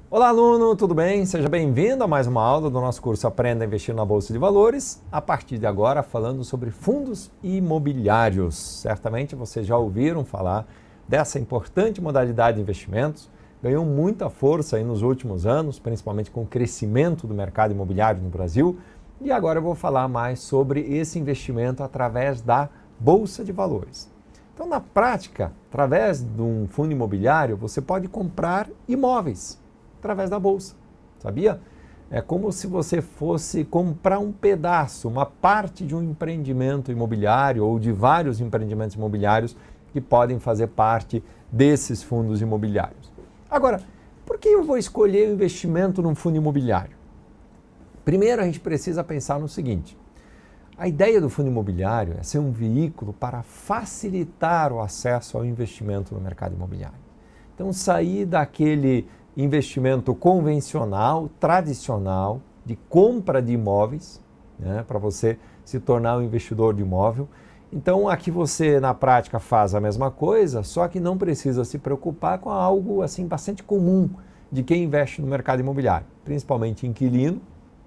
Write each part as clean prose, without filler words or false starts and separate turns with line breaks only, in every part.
Olá, aluno, tudo bem? Seja bem-vindo a mais uma aula do nosso curso Aprenda a Investir na Bolsa de Valores. A partir de agora, falando sobre fundos imobiliários. Certamente vocês já ouviram falar dessa importante modalidade de investimentos. Ganhou muita força aí nos últimos anos, principalmente com o crescimento do mercado imobiliário no Brasil. E agora eu vou falar mais sobre esse investimento através da Bolsa de Valores. Então, na prática, através de um fundo imobiliário, você pode comprar imóveis através da bolsa, sabia? É como se você fosse comprar um pedaço, uma parte de um empreendimento imobiliário ou de vários empreendimentos imobiliários que podem fazer parte desses fundos imobiliários. Agora, por que eu vou escolher o investimento num fundo imobiliário? Primeiro, a gente precisa pensar no seguinte: a ideia do fundo imobiliário é ser um veículo para facilitar o acesso ao investimento no mercado imobiliário. Então, sair daquele investimento convencional, tradicional, de compra de imóveis, né, para você se tornar um investidor de imóvel. Então, aqui você, na prática, faz a mesma coisa, só que não precisa se preocupar com algo assim bastante comum de quem investe no mercado imobiliário, principalmente inquilino,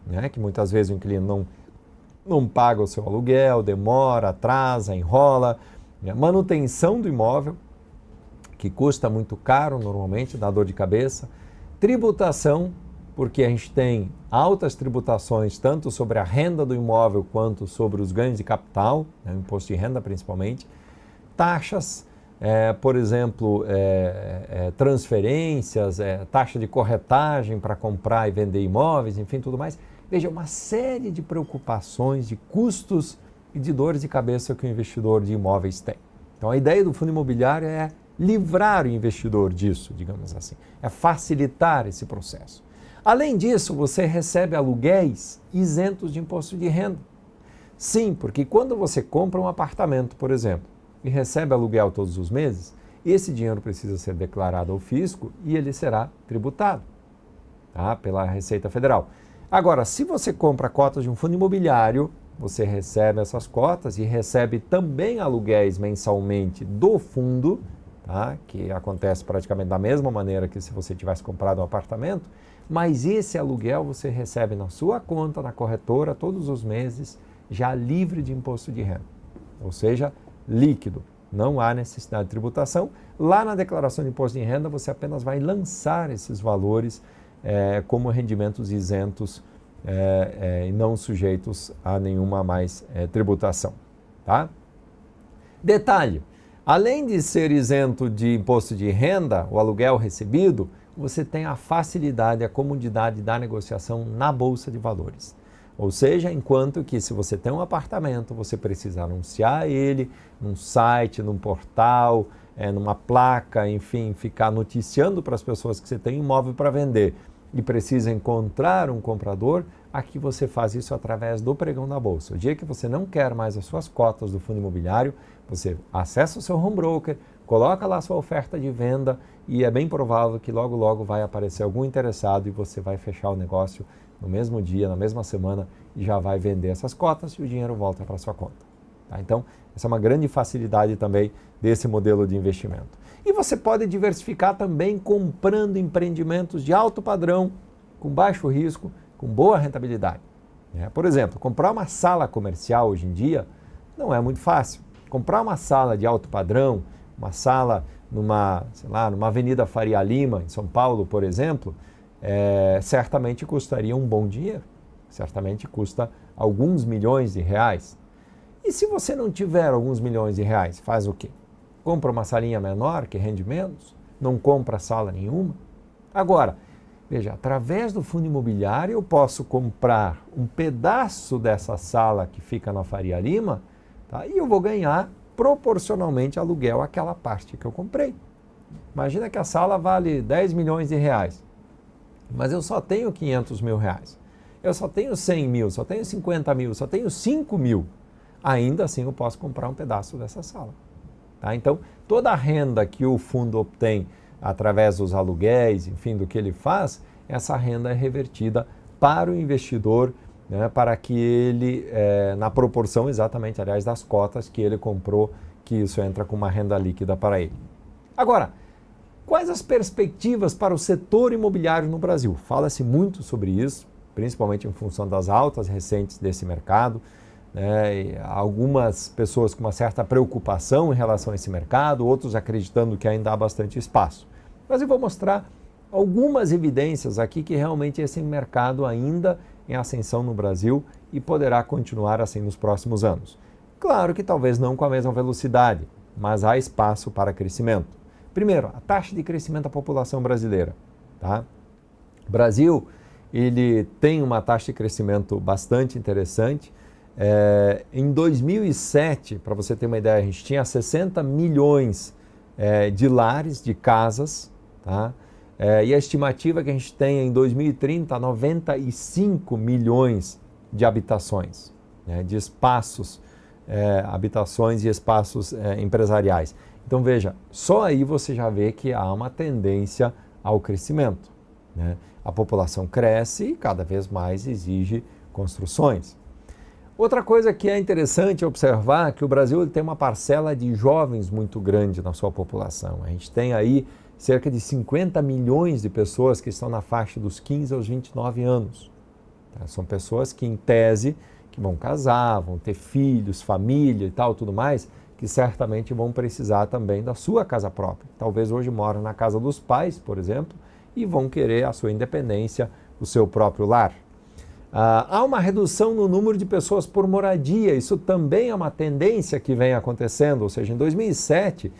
né, que muitas vezes o inquilino não paga o seu aluguel, demora, atrasa, enrola, né, manutenção do imóvel, que custa muito caro normalmente, dá dor de cabeça. Tributação, porque a gente tem altas tributações tanto sobre a renda do imóvel quanto sobre os ganhos de capital, né, imposto de renda principalmente. Taxas, por exemplo, transferências, taxa de corretagem para comprar e vender imóveis, enfim, tudo mais. Veja, uma série de preocupações, de custos e de dores de cabeça que o investidor de imóveis tem. Então, a ideia do fundo imobiliário é livrar o investidor disso, digamos assim, é facilitar esse processo. Além disso, você recebe aluguéis isentos de imposto de renda. Sim, porque quando você compra um apartamento, por exemplo, e recebe aluguel todos os meses, esse dinheiro precisa ser declarado ao fisco e ele será tributado, tá, pela Receita Federal. Agora, se você compra cotas de um fundo imobiliário, você recebe essas cotas e recebe também aluguéis mensalmente do fundo, tá? Que acontece praticamente da mesma maneira que se você tivesse comprado um apartamento, mas esse aluguel você recebe na sua conta, na corretora, todos os meses, já livre de imposto de renda, ou seja, líquido, não há necessidade de tributação. Lá na declaração de imposto de renda você apenas vai lançar esses valores como rendimentos isentos e não sujeitos a nenhuma mais tributação, tá? Detalhe: além de ser isento de imposto de renda, o aluguel recebido, você tem a facilidade e a comodidade da negociação na Bolsa de Valores. Ou seja, enquanto que se você tem um apartamento, você precisa anunciar ele num site, num portal, numa placa, enfim, ficar noticiando para as pessoas que você tem um imóvel para vender e precisa encontrar um comprador, aqui você faz isso através do pregão da Bolsa. O dia que você não quer mais as suas cotas do fundo imobiliário, você acessa o seu home broker, coloca lá a sua oferta de venda e é bem provável que logo logo vai aparecer algum interessado e você vai fechar o negócio no mesmo dia, na mesma semana, e já vai vender essas cotas e o dinheiro volta para a sua conta. Tá? Então, essa é uma grande facilidade também desse modelo de investimento. E você pode diversificar também comprando empreendimentos de alto padrão, com baixo risco, com boa rentabilidade. Por exemplo, comprar uma sala comercial hoje em dia não é muito fácil. Comprar uma sala de alto padrão, uma sala numa Avenida Faria Lima, em São Paulo, por exemplo, certamente custaria um bom dinheiro. Certamente custa alguns milhões de reais. E se você não tiver alguns milhões de reais, faz o quê? Compra uma salinha menor, que rende menos? Não compra sala nenhuma? Agora, veja, através do fundo imobiliário eu posso comprar um pedaço dessa sala que fica na Faria Lima, tá? E eu vou ganhar proporcionalmente aluguel àquela parte que eu comprei. Imagina que a sala vale 10 milhões de reais, mas eu só tenho 500 mil reais. Eu só tenho 100 mil, só tenho 50 mil, só tenho 5 mil. Ainda assim eu posso comprar um pedaço dessa sala. Tá? Então, toda a renda que o fundo obtém através dos aluguéis, enfim, do que ele faz, essa renda é revertida para o investidor, né, para que ele, na proporção exatamente, aliás, das cotas que ele comprou, que isso entra com uma renda líquida para ele. Agora, Quais as perspectivas para o setor imobiliário no Brasil? Fala-se muito sobre isso, principalmente em função das altas recentes desse mercado, né? E algumas pessoas com uma certa preocupação em relação a esse mercado, outros acreditando que ainda há bastante espaço. Mas eu vou mostrar algumas evidências aqui que realmente esse mercado ainda em ascensão no Brasil e poderá continuar assim nos próximos anos. Claro que talvez não com a mesma velocidade, mas há espaço para crescimento. Primeiro, a taxa de crescimento da população brasileira. Tá? O Brasil ele tem uma taxa de crescimento bastante interessante. Em 2007, para você ter uma ideia, a gente tinha 60 milhões de lares, de casas, tá? E a estimativa que a gente tem em 2030, 95 milhões de habitações, né? De espaços, habitações e espaços empresariais. Então veja, só aí você já vê que há uma tendência ao crescimento, né? A população cresce e cada vez mais exige construções. Outra coisa que é interessante observar é que o Brasil tem uma parcela de jovens muito grande na sua população. A gente tem aí cerca de 50 milhões de pessoas que estão na faixa dos 15 aos 29 anos. Tá? São pessoas que, em tese, que vão casar, vão ter filhos, família e tal, tudo mais, que certamente vão precisar também da sua casa própria. Talvez hoje moram na casa dos pais, por exemplo, e vão querer a sua independência, o seu próprio lar. Há uma redução no número de pessoas por moradia, isso também é uma tendência que vem acontecendo, ou seja, em 2007,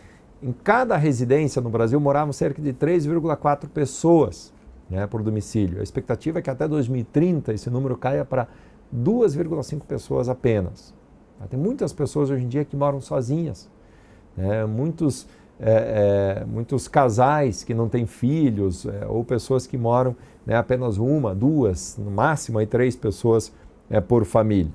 em cada residência no Brasil moravam cerca de 3,4 pessoas, né, por domicílio. A expectativa é que até 2030 esse número caia para 2,5 pessoas apenas. Tem muitas pessoas hoje em dia que moram sozinhas, né? Muitos casais que não têm filhos, ou pessoas que moram, né, apenas uma, duas, no máximo aí 3 pessoas por família.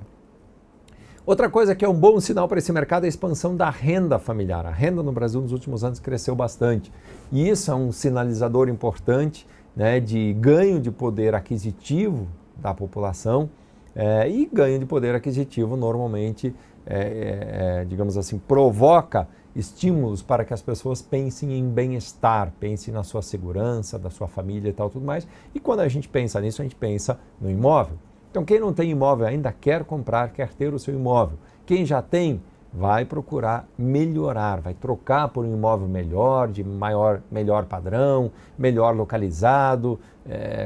Outra coisa que é um bom sinal para esse mercado é a expansão da renda familiar. A renda no Brasil nos últimos anos cresceu bastante e isso é um sinalizador importante, né, de ganho de poder aquisitivo da população. E ganho de poder aquisitivo normalmente, digamos assim, provoca estímulos para que as pessoas pensem em bem-estar, pensem na sua segurança, da sua família e tal, tudo mais. E quando a gente pensa nisso, a gente pensa no imóvel. Então, quem não tem imóvel ainda quer comprar, quer ter o seu imóvel. Quem já tem, vai procurar melhorar, vai trocar por um imóvel melhor, de melhor padrão, melhor localizado,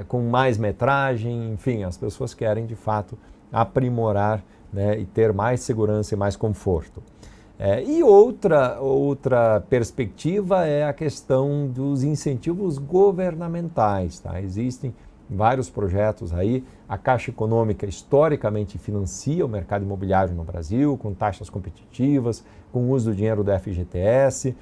com mais metragem, enfim, as pessoas querem de fato aprimorar, né, e ter mais segurança e mais conforto. E outra perspectiva é a questão dos incentivos governamentais. Tá? Existem vários projetos aí, a Caixa Econômica historicamente financia o mercado imobiliário no Brasil, com taxas competitivas, com o uso do dinheiro do FGTS,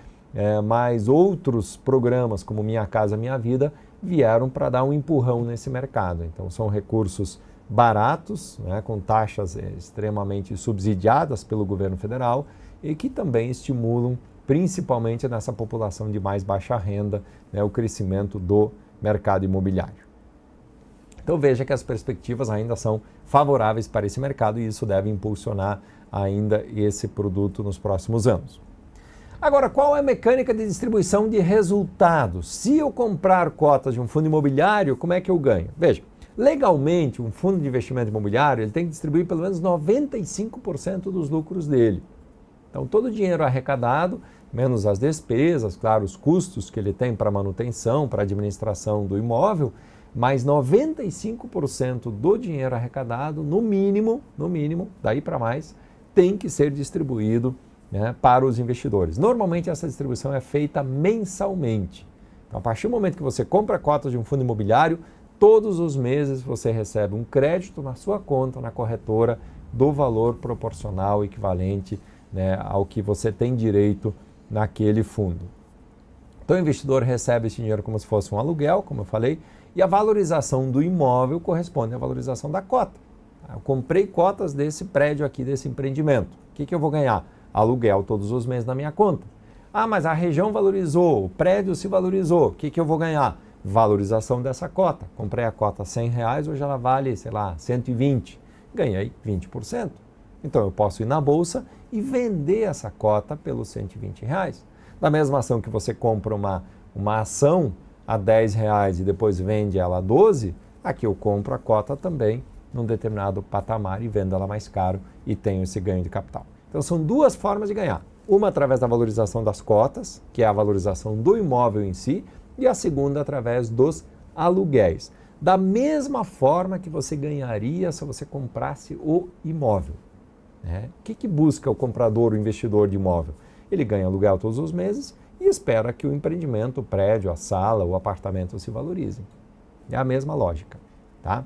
mas outros programas como Minha Casa Minha Vida vieram para dar um empurrão nesse mercado. Então são recursos baratos, né, com taxas extremamente subsidiadas pelo governo federal e que também estimulam, principalmente nessa população de mais baixa renda, né, o crescimento do mercado imobiliário. Então veja que as perspectivas ainda são favoráveis para esse mercado e isso deve impulsionar ainda esse produto nos próximos anos. Agora, qual é a mecânica de distribuição de resultados? Se eu comprar cotas de um fundo imobiliário, como é que eu ganho? Veja, legalmente, um fundo de investimento imobiliário ele tem que distribuir pelo menos 95% dos lucros dele. Então, todo o dinheiro arrecadado, menos as despesas, claro, os custos que ele tem para manutenção, para administração do imóvel, mas 95% do dinheiro arrecadado, no mínimo, daí para mais, tem que ser distribuído, né, para os investidores. Normalmente essa distribuição é feita mensalmente. Então, a partir do momento que você compra cotas de um fundo imobiliário, todos os meses você recebe um crédito na sua conta, na corretora, do valor proporcional equivalente, né, ao que você tem direito naquele fundo. Então o investidor recebe esse dinheiro como se fosse um aluguel, como eu falei, e a valorização do imóvel corresponde à valorização da cota. Eu comprei cotas desse prédio aqui, desse empreendimento. O que eu vou ganhar? Aluguel todos os meses na minha conta. Ah, mas a região valorizou, o prédio se valorizou. O que eu vou ganhar? Valorização dessa cota. Comprei a cota R$100, hoje ela vale, sei lá, 120. Ganhei 20%. Então eu posso ir na bolsa e vender essa cota pelos R$120. Da mesma ação que você compra uma ação a R$10 e depois vende ela a 12, aqui eu compro a cota também num determinado patamar e vendo ela mais caro e tenho esse ganho de capital. Então são duas formas de ganhar. Uma através da valorização das cotas, que é a valorização do imóvel em si, e a segunda através dos aluguéis. Da mesma forma que você ganharia se você comprasse o imóvel. Né? O que busca o comprador, o investidor de imóvel? Ele ganha aluguel todos os meses e espera que o empreendimento, o prédio, a sala, o apartamento se valorizem. É a mesma lógica. Tá?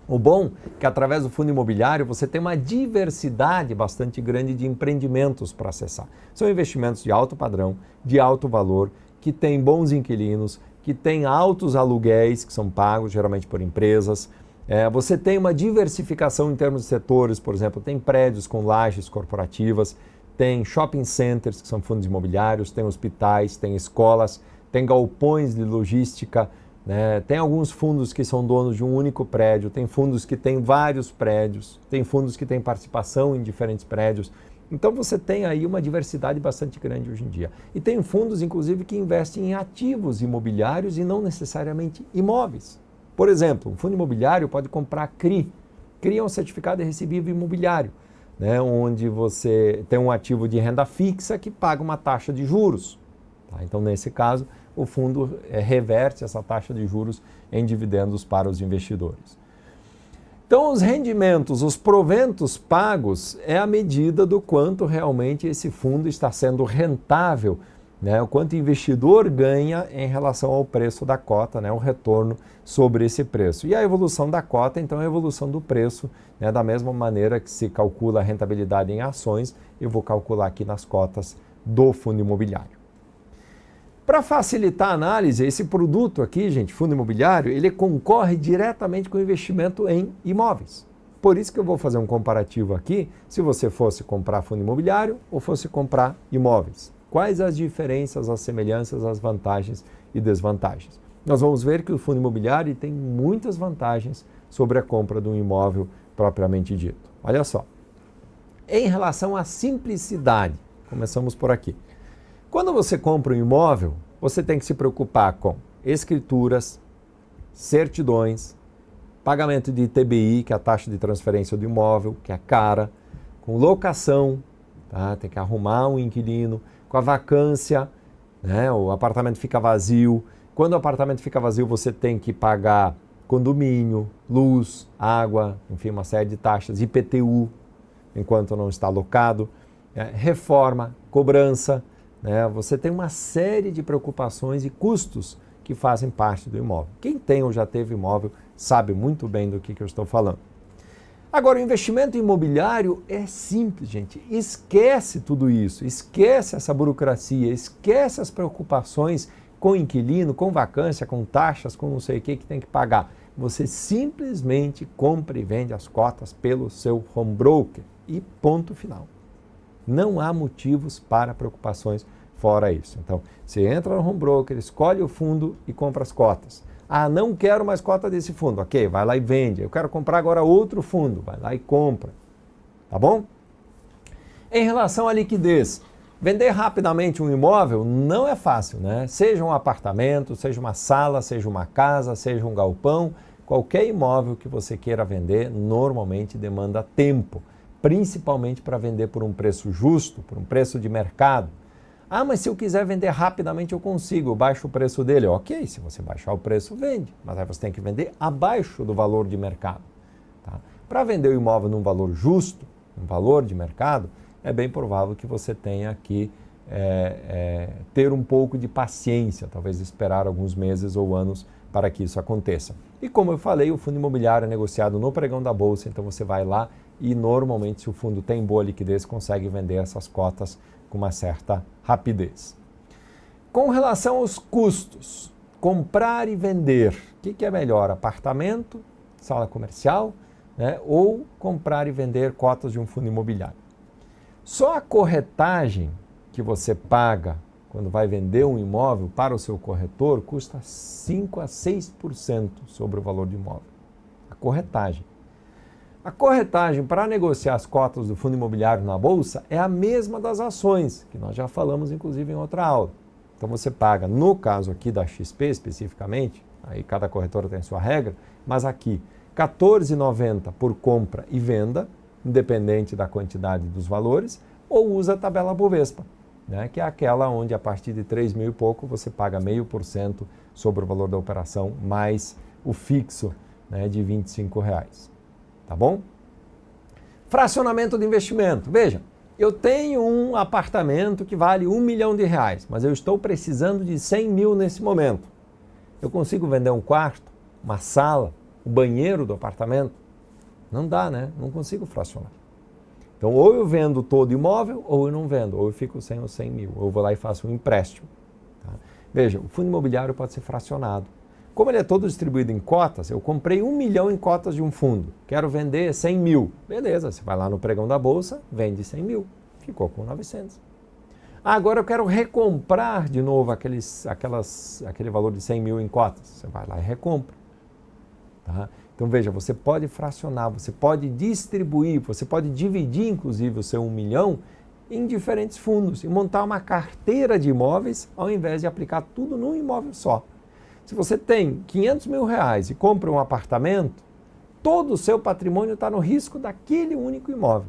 O bom é que através do fundo imobiliário você tem uma diversidade bastante grande de empreendimentos para acessar. São investimentos de alto padrão, de alto valor, que têm bons inquilinos, que têm altos aluguéis que são pagos geralmente por empresas. Você tem uma diversificação em termos de setores, por exemplo, tem prédios com lajes corporativas, tem shopping centers, que são fundos imobiliários, tem hospitais, tem escolas, tem galpões de logística, né? Tem alguns fundos que são donos de um único prédio, tem fundos que têm vários prédios, tem fundos que têm participação em diferentes prédios. Então você tem aí uma diversidade bastante grande hoje em dia. E tem fundos, inclusive, que investem em ativos imobiliários e não necessariamente imóveis. Por exemplo, um fundo imobiliário pode comprar CRI. CRI é um certificado de recebível imobiliário, né? Onde você tem um ativo de renda fixa que paga uma taxa de juros. Tá? Então, nesse caso, o fundo reverte essa taxa de juros em dividendos para os investidores. Então, os rendimentos, os proventos pagos é a medida do quanto realmente esse fundo está sendo rentável, né? O quanto o investidor ganha em relação ao preço da cota, né? O retorno sobre esse preço. E a evolução da cota, então, é a evolução do preço, né? Da mesma maneira que se calcula a rentabilidade em ações, eu vou calcular aqui nas cotas do fundo imobiliário. Para facilitar a análise, esse produto aqui, gente, fundo imobiliário, ele concorre diretamente com o investimento em imóveis. Por isso que eu vou fazer um comparativo aqui, se você fosse comprar fundo imobiliário ou fosse comprar imóveis. Quais as diferenças, as semelhanças, as vantagens e desvantagens? Nós vamos ver que o fundo imobiliário tem muitas vantagens sobre a compra de um imóvel propriamente dito. Olha só, em relação à simplicidade, começamos por aqui. Quando você compra um imóvel, você tem que se preocupar com escrituras, certidões, pagamento de ITBI, que é a taxa de transferência do imóvel, que é cara, com locação, tá? Tem que arrumar um inquilino, com a vacância, né? O apartamento fica vazio. Quando o apartamento fica vazio, você tem que pagar condomínio, luz, água, enfim, uma série de taxas, IPTU, enquanto não está alocado, reforma, cobrança, né? Você tem uma série de preocupações e custos que fazem parte do imóvel. Quem tem ou já teve imóvel sabe muito bem do que eu estou falando. Agora, o investimento imobiliário é simples, gente. Esquece tudo isso, esquece essa burocracia, esquece as preocupações com inquilino, com vacância, com taxas, com não sei o que tem que pagar. Você simplesmente compra e vende as cotas pelo seu home broker e ponto final. Não há motivos para preocupações fora isso. Então, você entra no home broker, escolhe o fundo e compra as cotas. Ah, não quero mais cota desse fundo. Ok, vai lá e vende. Eu quero comprar agora outro fundo. Vai lá e compra. Tá bom? Em relação à liquidez, vender rapidamente um imóvel não é fácil, né? Seja um apartamento, seja uma sala, seja uma casa, seja um galpão, qualquer imóvel que você queira vender normalmente demanda tempo. Principalmente para vender por um preço justo, por um preço de mercado. Ah, mas se eu quiser vender rapidamente eu consigo, eu baixo o preço dele. Ok, se você baixar o preço, vende. Mas aí você tem que vender abaixo do valor de mercado. Tá? Para vender o imóvel num valor justo, um valor de mercado, é bem provável que você tenha que ter um pouco de paciência, talvez esperar alguns meses ou anos para que isso aconteça. E como eu falei, o fundo imobiliário é negociado no pregão da bolsa, então você vai lá e normalmente, se o fundo tem boa liquidez, consegue vender essas cotas com uma certa rapidez. Com relação aos custos, comprar e vender, o que é melhor? Apartamento, sala comercial, né? Ou comprar e vender cotas de um fundo imobiliário? Só a corretagem que você paga quando vai vender um imóvel para o seu corretor custa 5 a 6% sobre o valor do imóvel. A corretagem. A corretagem para negociar as cotas do fundo imobiliário na bolsa é a mesma das ações, que nós já falamos inclusive em outra aula. Então você paga, no caso aqui da XP especificamente, aí cada corretora tem sua regra, mas aqui R$ 14,90 por compra e venda, independente da quantidade dos valores, ou usa a tabela Bovespa, né, que é aquela onde a partir de 3 mil e pouco você paga 0,5% sobre o valor da operação, mais o fixo, né, de R$ 25. Tá bom? Fracionamento de investimento. Veja, eu tenho um apartamento que vale R$ 1 milhão, mas eu estou precisando de 100 mil nesse momento. Eu consigo vender um quarto, uma sala, o banheiro do apartamento? Não dá, né? Não consigo fracionar. Então, ou eu vendo todo imóvel, ou eu não vendo, ou eu fico sem os 100 mil, ou eu vou lá e faço um empréstimo. Tá? Veja, o fundo imobiliário pode ser fracionado. Como ele é todo distribuído em cotas, eu comprei 1 milhão em cotas de um fundo, quero vender 100 mil. Beleza, você vai lá no pregão da bolsa, vende 100 mil, ficou com 900. Agora eu quero recomprar de novo aquele valor de 100 mil em cotas. Você vai lá e recompra. Tá? Então veja, você pode fracionar, você pode distribuir, você pode dividir inclusive o seu 1 milhão em diferentes fundos e montar uma carteira de imóveis ao invés de aplicar tudo num imóvel só. Se você tem R$ 500 mil e compra um apartamento, todo o seu patrimônio está no risco daquele único imóvel.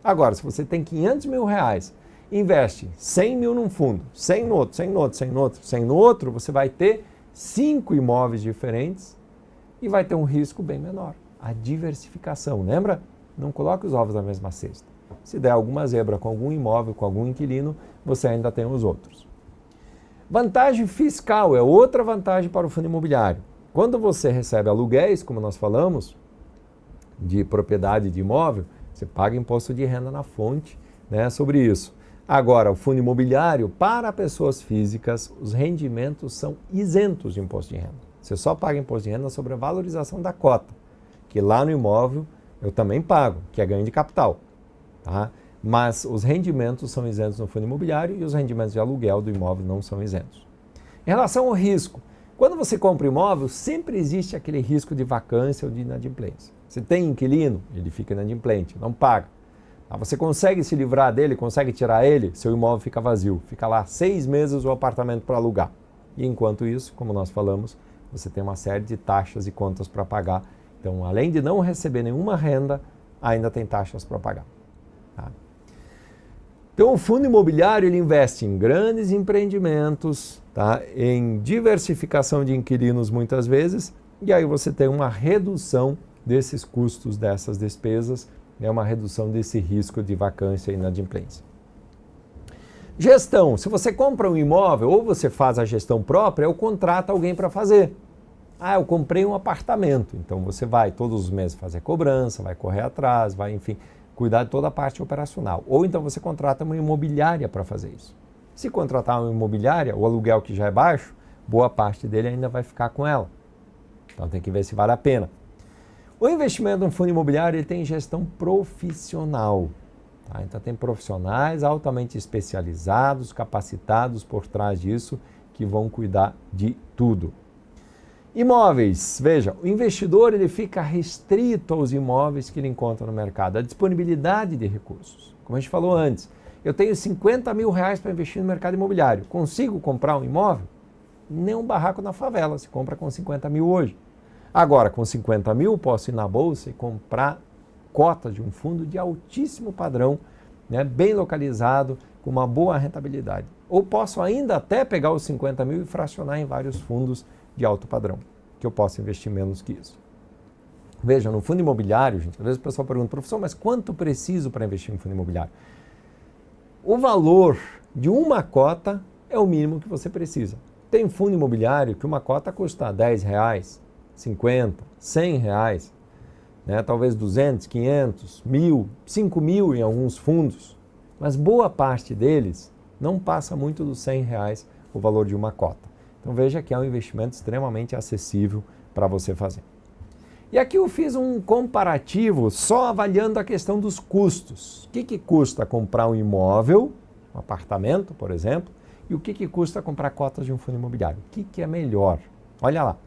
Agora, se você tem R$ 500 mil, investe 100 mil num fundo, 100 no outro, 100 no outro, 100 no outro, 100 no outro, você vai ter 5 imóveis diferentes e vai ter um risco bem menor. A diversificação, lembra? Não coloque os ovos na mesma cesta. Se der alguma zebra com algum imóvel, com algum inquilino, você ainda tem os outros. Vantagem fiscal é outra vantagem para o fundo imobiliário. Quando você recebe aluguéis, como nós falamos, de propriedade de imóvel, você paga imposto de renda na fonte, né, sobre isso. Agora, o fundo imobiliário, para pessoas físicas, os rendimentos são isentos de imposto de renda. Você só paga imposto de renda sobre a valorização da cota, que lá no imóvel eu também pago, que é ganho de capital. Tá? Mas os rendimentos são isentos no fundo imobiliário e os rendimentos de aluguel do imóvel não são isentos. Em relação ao risco, quando você compra imóvel, sempre existe aquele risco de vacância ou de inadimplência. Você tem inquilino, ele fica inadimplente, não paga. Você consegue se livrar dele, consegue tirar ele, seu imóvel fica vazio. Fica lá 6 meses o apartamento para alugar. E enquanto isso, como nós falamos, você tem uma série de taxas e contas para pagar. Então, além de não receber nenhuma renda, ainda tem taxas para pagar. Tá? Então, o fundo imobiliário ele investe em grandes empreendimentos, tá? Em diversificação de inquilinos muitas vezes, e aí você tem uma redução desses custos, dessas despesas, é uma redução desse risco de vacância e inadimplência. Gestão. Se você compra um imóvel ou você faz a gestão própria ou contrata alguém para fazer. Eu comprei um apartamento. Então você vai todos os meses fazer cobrança, vai correr atrás, vai, enfim, cuidar de toda a parte operacional. Ou então você contrata uma imobiliária para fazer isso. Se contratar uma imobiliária, o aluguel que já é baixo, boa parte dele ainda vai ficar com ela. Então tem que ver se vale a pena. O investimento no fundo imobiliário ele tem gestão profissional. Tá? Então tem profissionais altamente especializados, capacitados por trás disso, que vão cuidar de tudo. Imóveis. Veja, o investidor ele fica restrito aos imóveis que ele encontra no mercado, a disponibilidade de recursos. Como a gente falou antes, eu tenho 50 mil reais para investir no mercado imobiliário. Consigo comprar um imóvel? Nem um barraco na favela se compra com 50 mil hoje. Agora, com 50 mil, posso ir na bolsa e comprar cota de um fundo de altíssimo padrão, né, bem localizado, com uma boa rentabilidade. Ou posso ainda até pegar os 50 mil e fracionar em vários fundos de alto padrão, que eu posso investir menos que isso. Veja, no fundo imobiliário, gente, às vezes o pessoal pergunta, professor, mas quanto preciso para investir em fundo imobiliário? O valor de uma cota é o mínimo que você precisa. Tem fundo imobiliário que uma cota custa R$10, 50, 100 reais, né? Talvez 200, 500, 1.000, 5 mil em alguns fundos, mas boa parte deles não passa muito dos 100 reais o valor de uma cota. Então veja que é um investimento extremamente acessível para você fazer. E aqui eu fiz um comparativo só avaliando a questão dos custos. O que custa comprar um imóvel, um apartamento, por exemplo, e o que custa comprar cotas de um fundo imobiliário? O que é melhor? Olha lá.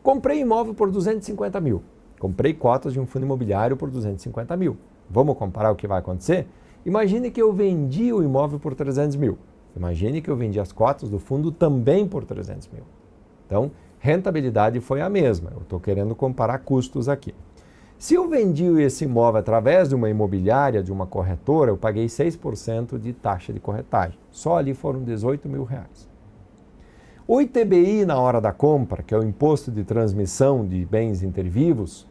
Comprei imóvel por 250 mil. Comprei cotas de um fundo imobiliário por 250 mil. Vamos comparar o que vai acontecer? Imagine que eu vendi o imóvel por 300 mil. Imagine que eu vendi as cotas do fundo também por 300 mil. Então, rentabilidade foi a mesma. Eu estou querendo comparar custos aqui. Se eu vendi esse imóvel através de uma imobiliária, de uma corretora, eu paguei 6% de taxa de corretagem. Só ali foram 18 mil reais. O ITBI na hora da compra, que é o Imposto de Transmissão de Bens Intervivos,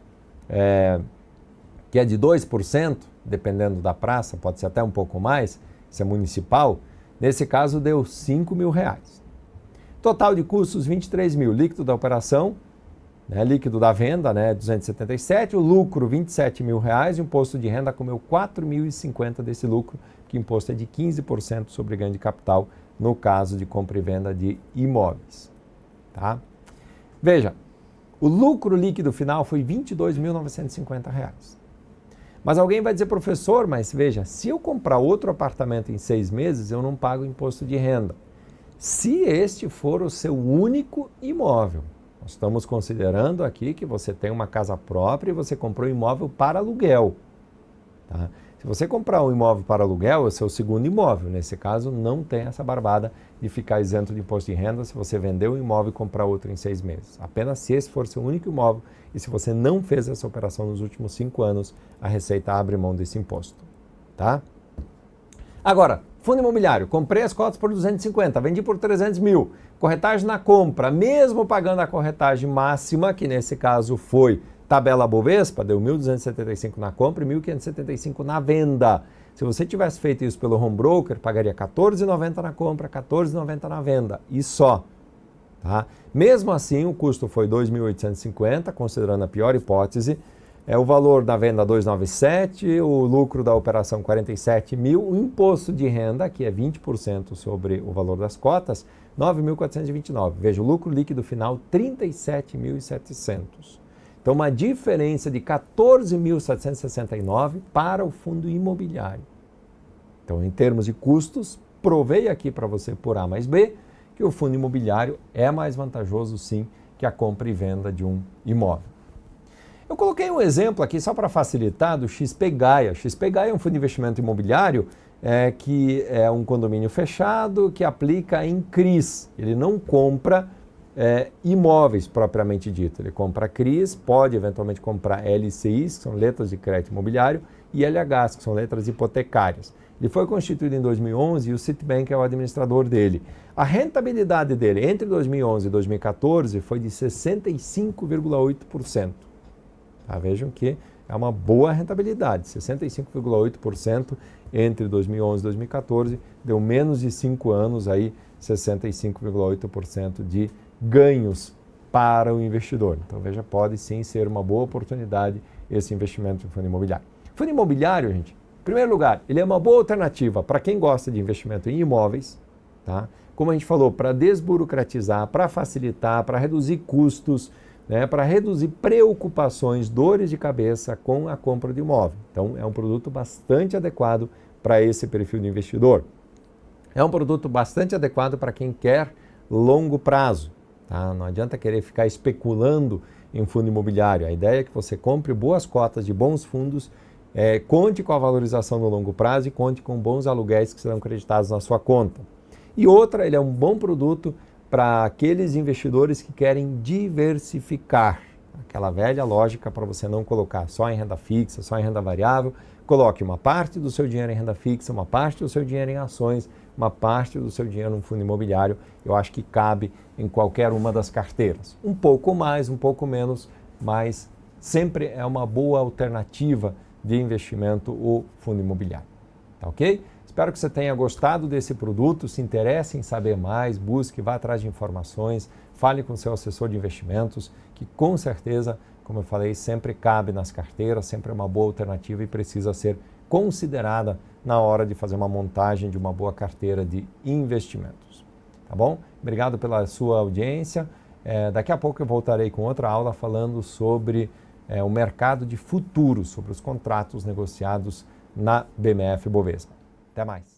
que é de 2%, dependendo da praça, pode ser até um pouco mais, se é municipal, nesse caso deu 5 mil reais. Total de custos, 23 mil. Líquido da operação, líquido da venda, 277, o lucro, 27 mil reais, e o imposto de renda comeu 4.050 desse lucro, que o imposto é de 15% sobre ganho de capital, no caso de compra e venda de imóveis. Tá? Veja, o lucro líquido final foi R$ 22.950. Mas alguém vai dizer, professor, mas veja, se eu comprar outro apartamento em 6 meses, eu não pago imposto de renda. Se este for o seu único imóvel, nós estamos considerando aqui que você tem uma casa própria e você comprou um imóvel para aluguel. Tá? Se você comprar um imóvel para aluguel, é o seu segundo imóvel. Nesse caso, não tem essa barbada de ficar isento de imposto de renda se você vender um imóvel e comprar outro em 6 meses. Apenas se esse for seu único imóvel e se você não fez essa operação nos últimos 5 anos, a Receita abre mão desse imposto. Tá? Agora, fundo imobiliário, comprei as cotas por 250, vendi por 300 mil. Corretagem na compra, mesmo pagando a corretagem máxima, que nesse caso foi tabela Bovespa, deu 1.275 na compra e 1.575 na venda. Se você tivesse feito isso pelo home broker, pagaria 14,90 na compra, 14,90 na venda e só. Tá? Mesmo assim, o custo foi 2.850, considerando a pior hipótese. O valor da venda 297, o lucro da operação 47 mil, o imposto de renda, que é 20% sobre o valor das cotas, 9.429. Veja, o lucro líquido final 37.700. Então, uma diferença de 14.769 para o fundo imobiliário. Então, em termos de custos, provei aqui para você por A mais B que o fundo imobiliário é mais vantajoso sim que a compra e venda de um imóvel. Eu coloquei um exemplo aqui só para facilitar do XP Gaia. XP Gaia é um fundo de investimento imobiliário que é um condomínio fechado que aplica em CRIs. Ele não compra imóveis propriamente dito. Ele compra CRIs, pode eventualmente comprar LCIs, que são letras de crédito imobiliário, e LHs, que são letras hipotecárias. Ele foi constituído em 2011 e o Citibank é o administrador dele. A rentabilidade dele entre 2011 e 2014 foi de 65,8%. Tá? Vejam que é uma boa rentabilidade, 65,8% entre 2011 e 2014, deu menos de 5 anos aí, 65,8% de ganhos para o investidor. Então veja, pode sim ser uma boa oportunidade esse investimento em fundo imobiliário. Fundo imobiliário, gente, em primeiro lugar, ele é uma boa alternativa para quem gosta de investimento em imóveis, tá? Como a gente falou, para desburocratizar, para facilitar, para reduzir custos, para reduzir preocupações, dores de cabeça com a compra de imóvel. Então, é um produto bastante adequado para esse perfil de investidor. É um produto bastante adequado para quem quer longo prazo. Tá? Não adianta querer ficar especulando em fundo imobiliário. A ideia é que você compre boas cotas de bons fundos, conte com a valorização no longo prazo e conte com bons aluguéis que serão creditados na sua conta. E outra, ele é um bom produto para aqueles investidores que querem diversificar. Aquela velha lógica para você não colocar só em renda fixa, só em renda variável. Coloque uma parte do seu dinheiro em renda fixa, uma parte do seu dinheiro em ações, uma parte do seu dinheiro no fundo imobiliário. Eu acho que cabe em qualquer uma das carteiras. Um pouco mais, um pouco menos, mas sempre é uma boa alternativa de investimento o fundo imobiliário. Tá ok? Espero que você tenha gostado desse produto, se interesse em saber mais, busque, vá atrás de informações, fale com seu assessor de investimentos, que com certeza, como eu falei, sempre cabe nas carteiras, sempre é uma boa alternativa e precisa ser considerada na hora de fazer uma montagem de uma boa carteira de investimentos. Tá bom? Obrigado pela sua audiência. Daqui a pouco eu voltarei com outra aula falando sobre o mercado de futuros, sobre os contratos negociados na BMF Bovespa. Até mais.